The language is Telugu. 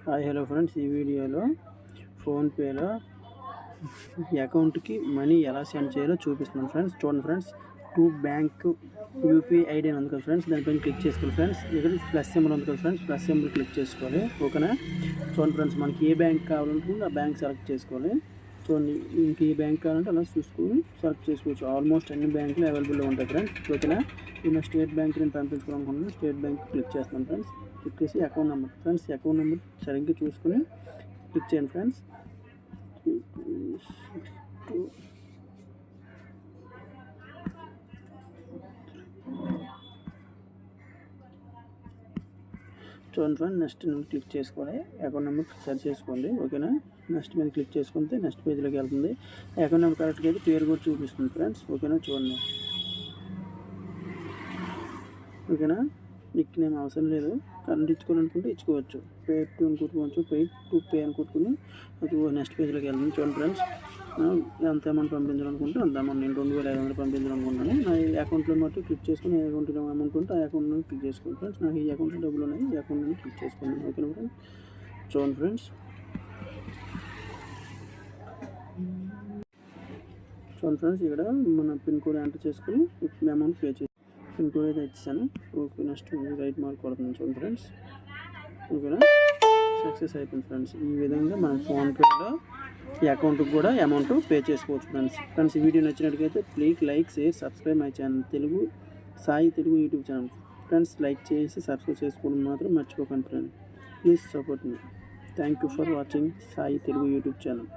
హాయ్ హలో ఫ్రెండ్స్, ఈ వీడియోలో ఫోన్పేలో అకౌంట్కి మనీ ఎలా సెండ్ చేయాలో చూపిస్తున్నాను ఫ్రెండ్స్. చూడండి friends, to bank UPI ID అని ఉంది కదా ఫ్రెండ్స్, దానిపైన క్లిక్ చేసుకోవాలి ఫ్రెండ్స్. ఇక్కడ ప్లస్ సింబల్ ఉంది కదా ఫ్రెండ్స్, ప్లస్ సింబల్ క్లిక్ చేసుకోవాలి. ఓకేనా? చూడండి ఫ్రెండ్స్, మనకి ఏ బ్యాంక్ కావాలంటే ఆ బ్యాంక్ సెలెక్ట్ చేసుకోవాలి. చూడండి, ఇంక ఏ బ్యాంక్ కావాలంటే అలా చూసుకొని సెలెక్ట్ చేసుకోవచ్చు. ఆల్మోస్ట్ అన్ని బ్యాంకులు అవైలబుల్లో ఉంటాయి ఫ్రెండ్స్. ఓకేనా? నేను స్టేట్ బ్యాంక్ నేను పంపించుకోవాలనుకుంటున్నాను. స్టేట్ బ్యాంక్ క్లిక్ చేస్తాను ఫ్రెండ్స్. క్లిక్ చేసి account number friends, account number సరిగ్గా చూసుకొని క్లిక్ చేయండి ఫ్రెండ్స్. చూడండి ఫ్రెండ్, నెక్స్ట్ క్లిక్ చేసుకోవాలి. అకౌంట్ నెంబర్ సెర్చ్ చేసుకోండి. ఓకేనా? నెక్స్ట్ మీద క్లిక్ చేసుకుంటే నెక్స్ట్ పేజ్లోకి వెళ్తుంది. అకౌంట్ నెంబర్ కరెక్ట్గా అయితే పేరు కూడా చూపిస్తుంది ఫ్రెండ్స్. ఓకేనా? చూడండి. ఓకేనా? నిక్ నేమ్ అవసరం లేదు. కరెంట్ ఇచ్చుకోవాలనుకుంటే ఇచ్చుకోవచ్చు. పే టు అని కొట్టుకోవచ్చు, పే టు పే అని కొట్టుకుని అది నెక్స్ట్ పేజ్లోకి వెళ్తుంది. చూడండి ఫ్రెండ్స్, ఎంత అమౌంట్ పంపించాలనుకుంటే అంత అమౌంట్ నేను 2500 పంపించాలనుకుంటున్నాను. నా ఈ అకౌంట్లో మట్టి క్లిక్ చేసుకుని ఏ అకౌంట్లో అమౌంట్ ఉంటే ఆ అకౌంట్లో క్లిక్ చేసుకోండి ఫ్రెండ్స్. నాకు ఈ అకౌంట్లో డబ్బులు ఉన్నాయి, ఈ అకౌంట్లో క్లిక్ చేసుకోండి. ఓకేనా ఫ్రెండ్స్? చూడండి ఫ్రెండ్స్, ఇక్కడ మన పిన్ కోడ్ ఎంటర్ చేసుకుని అమౌంట్ పే చేసి పిన్ కోడ్ అయితే ఇచ్చాను. ఓకే, నెక్స్ట్ రైట్ మార్క్ కొడుతుంది. చూడండి ఫ్రెండ్స్, ఓకేనా? సక్సెస్ అయిపోయింది ఫ్రెండ్స్. ఈ విధంగా మనం ఫోన్పేలో ఈ అకౌంట్కి కూడా అమౌంట్ పే చేసుకోవచ్చు ఫ్రెండ్స్. ఈ వీడియో నచ్చినట్టుగైతే please like, share, subscribe my channel Sai Telugu YouTube channel friends. Like చేసి సబ్స్క్రైబ్ చేసుకోవడం మాత్రం మర్చిపోకండి friends. Please support me. Thank you for watching Sai Telugu YouTube channel.